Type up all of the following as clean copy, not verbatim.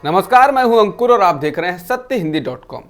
नमस्कार, मैं हूं अंकुर और आप देख रहे हैं सत्यहिंदी.com।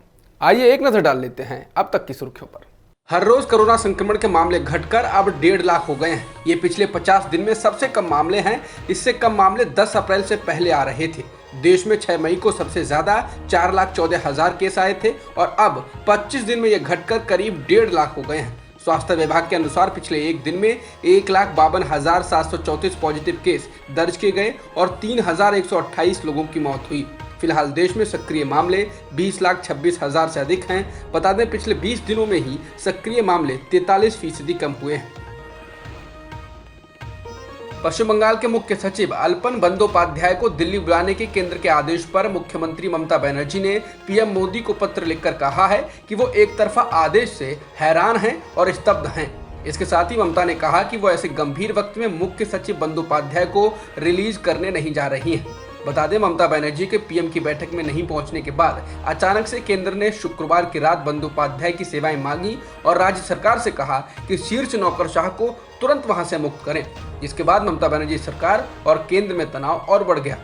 आइए एक नजर डाल लेते हैं अब तक की सुर्खियों पर। हर रोज कोरोना संक्रमण के मामले घटकर अब 1.5 लाख हो गए हैं। ये पिछले 50 दिन में सबसे कम मामले हैं। इससे कम मामले 10 अप्रैल से पहले आ रहे थे। देश में 6 मई को सबसे ज्यादा 4,14,000 केस आए थे और अब 25 दिन में ये घटकर करीब 1.5 लाख हो गए हैं। स्वास्थ्य विभाग के अनुसार पिछले एक दिन में 1,52,734 पॉजिटिव केस दर्ज किए गए और 3,128 लोगों की मौत हुई। फिलहाल देश में सक्रिय मामले 20,26,000 से अधिक हैं। बता दें, पिछले 20 दिनों में ही सक्रिय मामले 43% कम हुए हैं। पश्चिम बंगाल के मुख्य सचिव अल्पन बंदोपाध्याय को दिल्ली बुलाने के केंद्र के आदेश पर मुख्यमंत्री ममता बनर्जी ने पीएम मोदी को पत्र लिखकर कहा है कि वो एक तरफा आदेश से हैरान हैं और स्तब्ध हैं। इसके साथ ही ममता ने कहा कि वो ऐसे गंभीर वक्त में मुख्य सचिव बंदोपाध्याय को रिलीज करने नहीं जा रही हैं। बता दें, ममता बनर्जी के पीएम की बैठक में नहीं पहुंचने के बाद अचानक से केंद्र ने शुक्रवार की रात बंदोपाध्याय की सेवाएं मांगी और राज्य सरकार से कहा कि शीर्ष नौकरशाह को तुरंत वहां से मुक्त करें। जिसके बाद ममता बनर्जी सरकार और केंद्र में तनाव और बढ़ गया।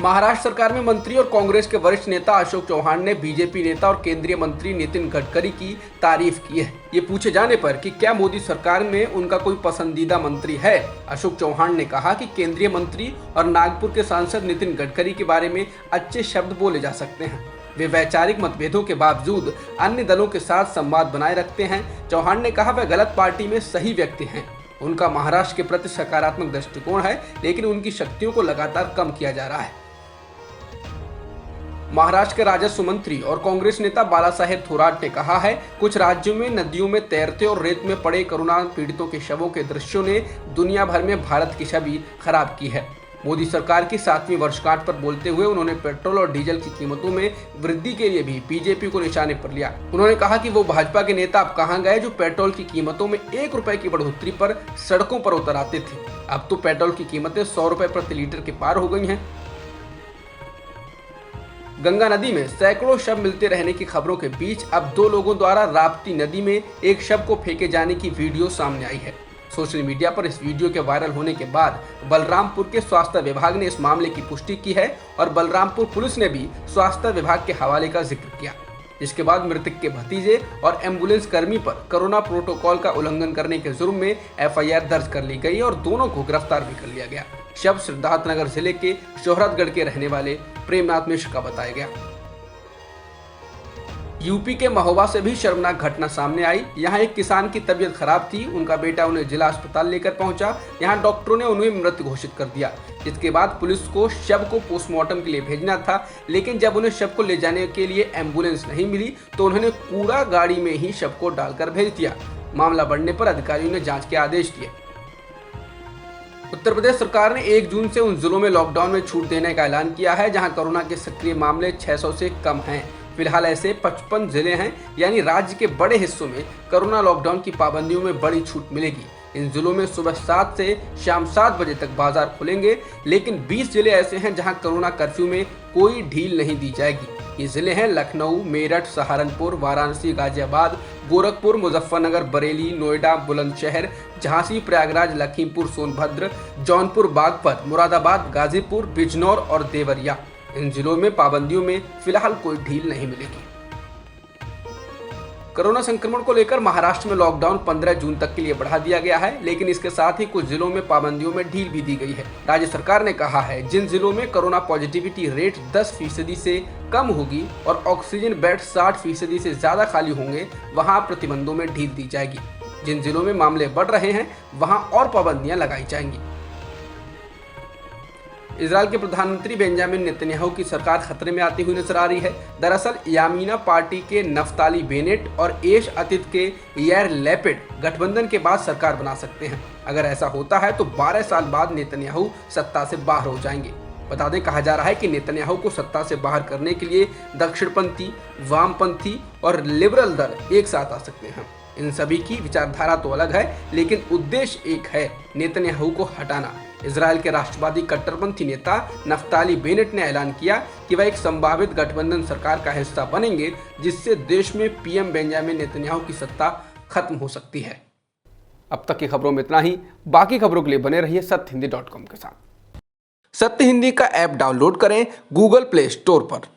महाराष्ट्र सरकार में मंत्री और कांग्रेस के वरिष्ठ नेता अशोक चौहान ने बीजेपी नेता और केंद्रीय मंत्री नितिन गडकरी की तारीफ की है। ये पूछे जाने पर कि क्या मोदी सरकार में उनका कोई पसंदीदा मंत्री है, अशोक चौहान ने कहा कि केंद्रीय मंत्री और नागपुर के सांसद नितिन गडकरी के बारे में अच्छे शब्द बोले जा सकते हैं। वे वैचारिक मतभेदों के बावजूद अन्य दलों के साथ संवाद बनाए रखते हैं। चौहान ने कहा, वह गलत पार्टी में सही व्यक्ति हैं। उनका महाराष्ट्र के प्रति सकारात्मक दृष्टिकोण है, लेकिन उनकी शक्तियों को लगातार कम किया जा रहा है। महाराष्ट्र के राजस्व मंत्री और कांग्रेस नेता बालासाहेब थोराट ने कहा है, कुछ राज्यों में नदियों में तैरते और रेत में पड़े कोरोना पीड़ितों के शवों के दृश्यों ने दुनिया भर में भारत की छवि खराब की है। मोदी सरकार की 7वीं वर्षगांठ पर बोलते हुए उन्होंने पेट्रोल और डीजल की कीमतों में वृद्धि के लिए भी बीजेपी को निशाने पर लिया। उन्होंने कहा कि वो भाजपा के नेता अब कहां गए जो पेट्रोल की कीमतों में 1 रुपए की बढ़ोतरी पर सड़कों पर उतर आते थे। अब तो पेट्रोल की कीमतें 100 रुपए प्रति लीटर के पार हो गई हैं। गंगा नदी में सैकड़ों शव मिलते रहने की खबरों के बीच अब 2 लोगों द्वारा राप्ती नदी में एक शव को फेंके जाने की वीडियो सामने आई है। सोशल मीडिया पर इस वीडियो के वायरल होने के बाद बलरामपुर के स्वास्थ्य विभाग ने इस मामले की पुष्टि की है और बलरामपुर पुलिस ने भी स्वास्थ्य विभाग के हवाले का जिक्र किया। जिसके बाद मृतक के भतीजे और एम्बुलेंस कर्मी पर कोरोना प्रोटोकॉल का उल्लंघन करने के जुर्म में एफआईआर दर्ज कर ली गई और दोनों को गिरफ्तार भी कर लिया गया। शव सिद्धार्थनगर जिले के शोहरतगढ़ के रहने वाले प्रेमनाथ मिश्र का बताया गया। यूपी के महोबा से भी शर्मनाक घटना सामने आई। यहाँ एक किसान की तबीयत खराब थी। उनका बेटा उन्हें जिला अस्पताल लेकर पहुंचा। यहाँ डॉक्टरों ने उन्हें मृत घोषित कर दिया। जिसके बाद पुलिस को शव को पोस्टमार्टम के लिए भेजना था, लेकिन जब उन्हें शव को ले जाने के लिए एम्बुलेंस नहीं मिली तो उन्होंने कूड़ा गाड़ी में ही शव को डालकर भेज दिया। मामला बढ़ने पर अधिकारियों ने जाँच के आदेश दिए। उत्तर प्रदेश सरकार ने 1 जून से उन जिलों में लॉकडाउन में छूट देने का ऐलान किया है जहां कोरोना के सक्रिय मामले 600 से कम हैं। फिलहाल ऐसे 55 जिले हैं, यानी राज्य के बड़े हिस्सों में कोरोना लॉकडाउन की पाबंदियों में बड़ी छूट मिलेगी। इन जिलों में सुबह 7 से शाम 7 बजे तक बाजार खुलेंगे, लेकिन 20 जिले ऐसे हैं जहां कोरोना कर्फ्यू में कोई ढील नहीं दी जाएगी। ये जिले हैं लखनऊ, मेरठ, सहारनपुर, वाराणसी, गाजियाबाद, गोरखपुर, मुजफ्फरनगर, बरेली, नोएडा, बुलंदशहर, झांसी, प्रयागराज, लखीमपुर, सोनभद्र, जौनपुर, बागपत, मुरादाबाद, गाजीपुर, बिजनौर और देवरिया। इन जिलों में पाबंदियों में फिलहाल कोई ढील नहीं मिलेगी। कोरोना संक्रमण को लेकर महाराष्ट्र में लॉकडाउन 15 जून तक के लिए बढ़ा दिया गया है, लेकिन इसके साथ ही कुछ जिलों में पाबंदियों में ढील भी दी गई है। राज्य सरकार ने कहा है, जिन जिलों में कोरोना पॉजिटिविटी रेट 10% से कम होगी और ऑक्सीजन बेड 60% से ज्यादा खाली होंगे, वहां प्रतिबंधों में ढील दी जाएगी। जिन जिलों में मामले बढ़ रहे हैं वहां और पाबंदियां लगाई जाएंगी। इजराइल के प्रधानमंत्री बेंजामिन नेतन्याहू की सरकार खतरे में आती हुई नजर आ रही है। दरअसल यामीना पार्टी के नफ्ताली बेनेट और एश अतित के यार लैपिड गठबंधन के बाद सरकार बना सकते हैं। अगर ऐसा होता है तो 12 साल बाद नेतन्याहू सत्ता से बाहर हो जाएंगे। बता दें, कहा जा रहा है कि नेतन्याहू को सत्ता से बाहर करने के लिए दक्षिणपंथी, वामपंथी और लिबरल दल एक साथ आ सकते हैं। इन सभी की विचारधारा तो अलग है, लेकिन उद्देश्य एक है, नेतन्याहू को हटाना। इजराइल के राष्ट्रवादी कट्टरपंथी नेता नफ्ताली बेनेट ने ऐलान किया कि वह एक संभावित गठबंधन सरकार का हिस्सा बनेंगे, जिससे देश में पीएम बेंजामिन नेतन्याहू की सत्ता खत्म हो सकती है। अब तक की खबरों में इतना ही। बाकी खबरों के लिए बने रहिए सत्यहिंदी.com के साथ। सत्य हिंदी का ऐप डाउनलोड करें गूगल प्ले स्टोर पर।